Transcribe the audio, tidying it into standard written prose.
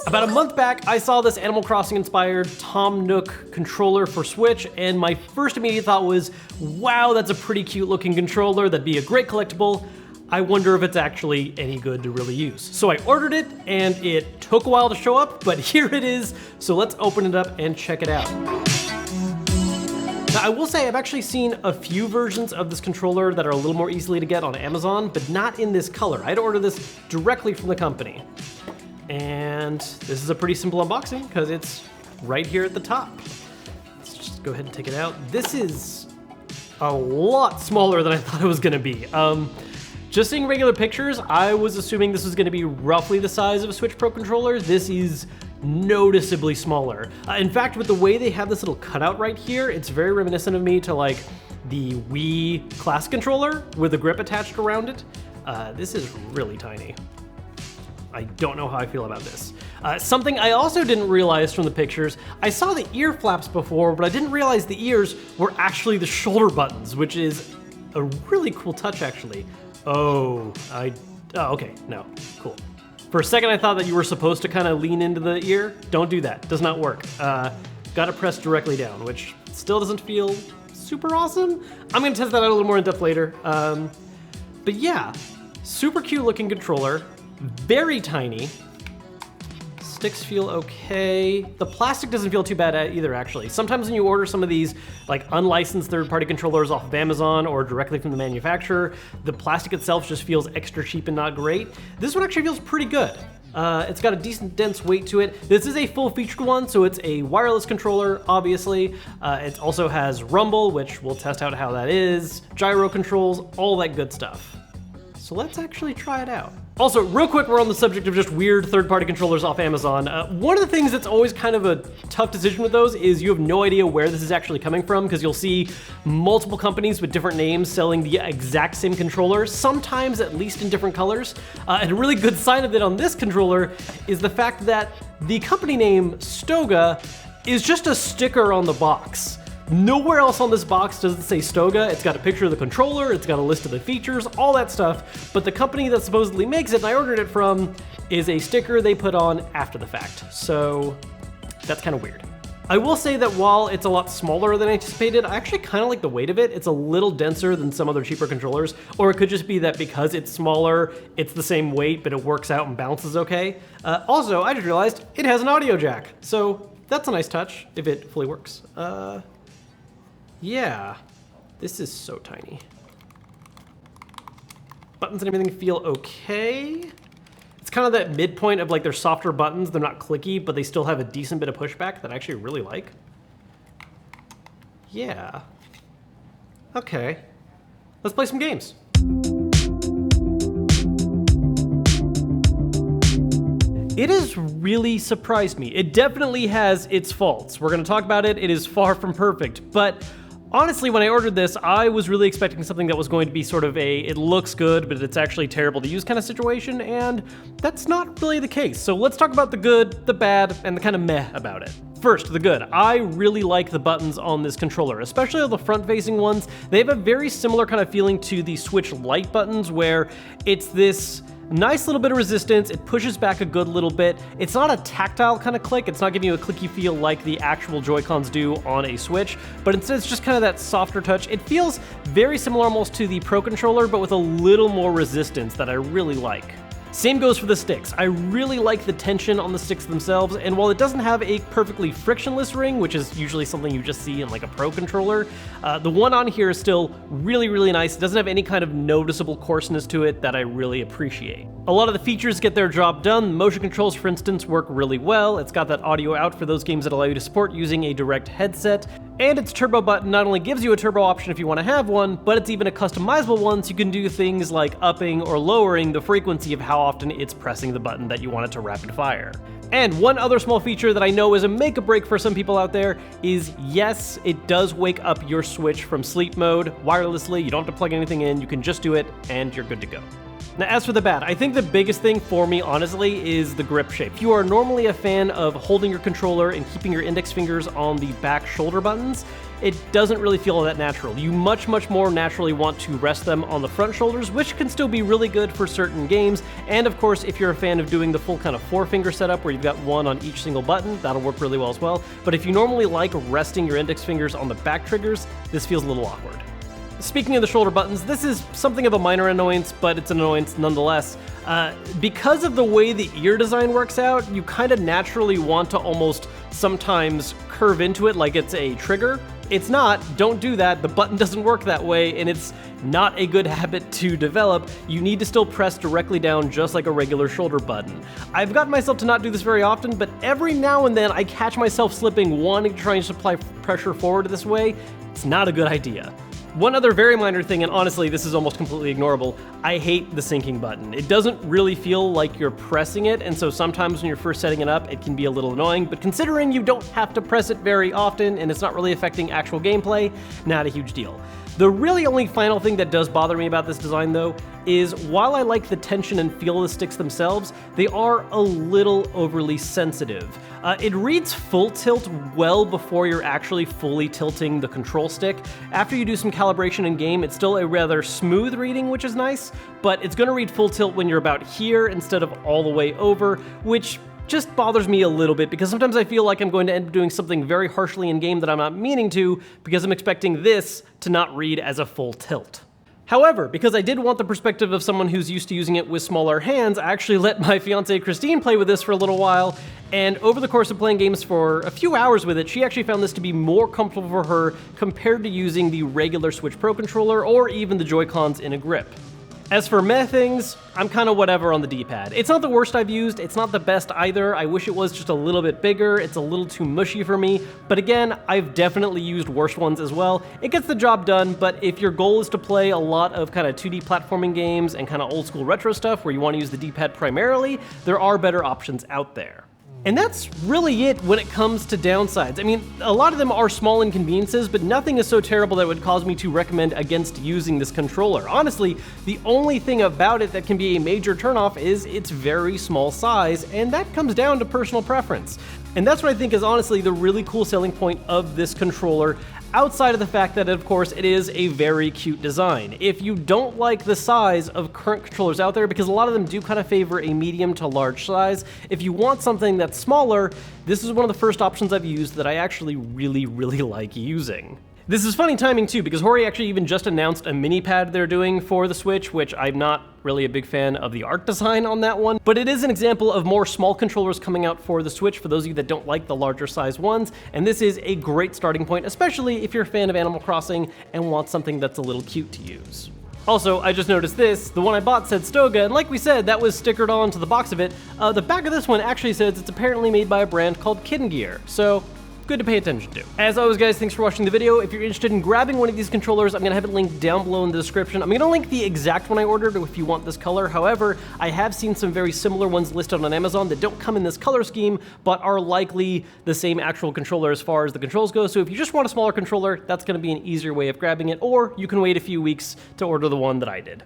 About a month back, I saw this Animal Crossing inspired Tom Nook controller for Switch, and my first immediate thought was, wow, that's a pretty cute looking controller, that'd be a great collectible. I wonder if it's actually any good to really use. So I ordered it, and it took a while to show up, but here it is. So let's open it up and check it out. Now, I will say I've actually seen a few versions of this controller that are a little more easily to get on Amazon, but not in this color. I had to order this directly from the company. And this is a pretty simple unboxing because it's right here at the top. Let's just go ahead and take it out. This is a lot smaller than I thought it was gonna be. Just seeing regular pictures, I was assuming this was gonna be roughly the size of a Switch Pro controller. This is noticeably smaller. In fact, with the way they have this little cutout right here, it's very reminiscent of me to like the Wii Classic controller with a grip attached around it. This is really tiny. I don't know how I feel about this. Something I also didn't realize from the pictures, I saw the ear flaps before, but I didn't realize the ears were actually the shoulder buttons, which is a really cool touch actually. Oh, okay, no, cool. For a second I thought that you were supposed to kind of lean into the ear. Don't do that, does not work. Gotta press directly down, which still doesn't feel super awesome. I'm gonna test that out a little more in depth later. But yeah, super cute looking controller, very tiny. Sticks feel okay. The plastic doesn't feel too bad either, actually. Sometimes when you order some of these like unlicensed third-party controllers off of Amazon or directly from the manufacturer, the plastic itself just feels extra cheap and not great. This one actually feels pretty good. It's got a decent dense weight to it. This is a full-featured one, so it's a wireless controller, obviously. It also has rumble, which we'll test out how that is, gyro controls, all that good stuff. So let's actually try it out. Also, real quick, we're on the subject of just weird third-party controllers off Amazon. One of the things that's always kind of a tough decision with those is you have no idea where this is actually coming from, because you'll see multiple companies with different names selling the exact same controller, sometimes at least in different colors. And a really good sign of it on this controller is the fact that the company name Stoga is just a sticker on the box. Nowhere else on this box does it say Stoga. It's got a picture of the controller, it's got a list of the features, all that stuff, but the company that supposedly makes it and I ordered it from is a sticker they put on after the fact. So that's kind of weird. I will say that while it's a lot smaller than anticipated, I actually kind of like the weight of it. It's a little denser than some other cheaper controllers, or it could just be that because it's smaller, it's the same weight, but it works out and bounces okay. Also, I just realized it has an audio jack, so that's a nice touch if it fully works. Yeah, this is so tiny. Buttons and everything feel okay. It's kind of that midpoint of like they're softer buttons, they're not clicky, but they still have a decent bit of pushback that I actually really like. Yeah. Okay. Let's play some games. It has really surprised me. It definitely has its faults. We're gonna talk about it. It is far from perfect, but honestly, when I ordered this, I was really expecting something that was going to be sort of a, it looks good, but it's actually terrible to use kind of situation, and that's not really the case. So let's talk about the good, the bad, and the kind of meh about it. First, the good. I really like the buttons on this controller, especially all the front-facing ones. They have a very similar kind of feeling to the Switch Lite buttons, where it's this nice little bit of resistance, it pushes back a good little bit. It's not a tactile kind of click, it's not giving you a clicky feel like the actual Joy-Cons do on a Switch, but instead it's just kind of that softer touch. It feels very similar almost to the Pro Controller, but with a little more resistance that I really like. Same goes for the sticks. I really like the tension on the sticks themselves, and while it doesn't have a perfectly frictionless ring, which is usually something you just see in like a Pro controller, the one on here is still really, really nice. It doesn't have any kind of noticeable coarseness to it that I really appreciate. A lot of the features get their job done. Motion controls, for instance, work really well. It's got that audio out for those games that allow you to support using a direct headset, and its turbo button not only gives you a turbo option if you want to have one, but it's even a customizable one, so you can do things like upping or lowering the frequency of how often it's pressing the button that you want it to rapid fire. And one other small feature that I know is a make or break for some people out there is, yes, it does wake up your Switch from sleep mode wirelessly. You don't have to plug anything in, you can just do it, and you're good to go. Now, as for the bad, I think the biggest thing for me, honestly, is the grip shape. If you are normally a fan of holding your controller and keeping your index fingers on the back shoulder buttons, it doesn't really feel that natural. You much more naturally want to rest them on the front shoulders, which can still be really good for certain games. And of course, if you're a fan of doing the full kind of 4-finger setup where you've got one on each single button, that'll work really well as well. But if you normally like resting your index fingers on the back triggers, this feels a little awkward. Speaking of the shoulder buttons, this is something of a minor annoyance, but it's an annoyance nonetheless. Because of the way the ear design works out, you kind of naturally want to almost sometimes curve into it like it's a trigger. It's not, don't do that, the button doesn't work that way, and it's not a good habit to develop. You need to still press directly down just like a regular shoulder button. I've gotten myself to not do this very often, but every now and then I catch myself slipping wanting to try and supply pressure forward this way. It's not a good idea. One other very minor thing, and honestly, this is almost completely ignorable, I hate the syncing button. It doesn't really feel like you're pressing it, and so sometimes when you're first setting it up, it can be a little annoying, but considering you don't have to press it very often and it's not really affecting actual gameplay, not a huge deal. The really only final thing that does bother me about this design, though, is while I like the tension and feel of the sticks themselves, they are a little overly sensitive. It reads full tilt well before you're actually fully tilting the control stick. After you do some calibration in game, it's still a rather smooth reading, which is nice, but it's going to read full tilt when you're about here instead of all the way over, which just bothers me a little bit because sometimes I feel like I'm going to end up doing something very harshly in game that I'm not meaning to because I'm expecting this to not read as a full tilt. However, because I did want the perspective of someone who's used to using it with smaller hands, I actually let my fiancée Christine play with this for a little while, and over the course of playing games for a few hours with it, she actually found this to be more comfortable for her compared to using the regular Switch Pro controller or even the Joy-Cons in a grip. As for meh things, I'm kind of whatever on the D-pad. It's not the worst I've used, it's not the best either. I wish it was just a little bit bigger, it's a little too mushy for me, but again, I've definitely used worse ones as well. It gets the job done, but if your goal is to play a lot of kind of 2D platforming games and kind of old school retro stuff where you want to use the D-pad primarily, there are better options out there. And that's really it when it comes to downsides. I mean, a lot of them are small inconveniences, but nothing is so terrible that would cause me to recommend against using this controller. Honestly, the only thing about it that can be a major turnoff is its very small size, and that comes down to personal preference. And that's what I think is honestly the really cool selling point of this controller, outside of the fact that, of course, it is a very cute design. If you don't like the size of current controllers out there, because a lot of them do kind of favor a medium to large size, if you want something that's smaller, this is one of the first options I've used that I actually really like using. This is funny timing too, because Hori actually even just announced a mini pad they're doing for the Switch, which I'm not really a big fan of the art design on that one, but it is an example of more small controllers coming out for the Switch for those of you that don't like the larger size ones, and this is a great starting point, especially if you're a fan of Animal Crossing and want something that's a little cute to use. Also, I just noticed this, the one I bought said Stoga, and like we said, that was stickered on to the box of it. The back of this one actually says it's apparently made by a brand called Kitten Gear, so good to pay attention to. As always, guys, thanks for watching the video. If you're interested in grabbing one of these controllers, I'm going to have it linked down below in the description. I'm going to link the exact one I ordered if you want this color. However, I have seen some very similar ones listed on Amazon that don't come in this color scheme, but are likely the same actual controller as far as the controls go. So if you just want a smaller controller, that's going to be an easier way of grabbing it, or you can wait a few weeks to order the one that I did.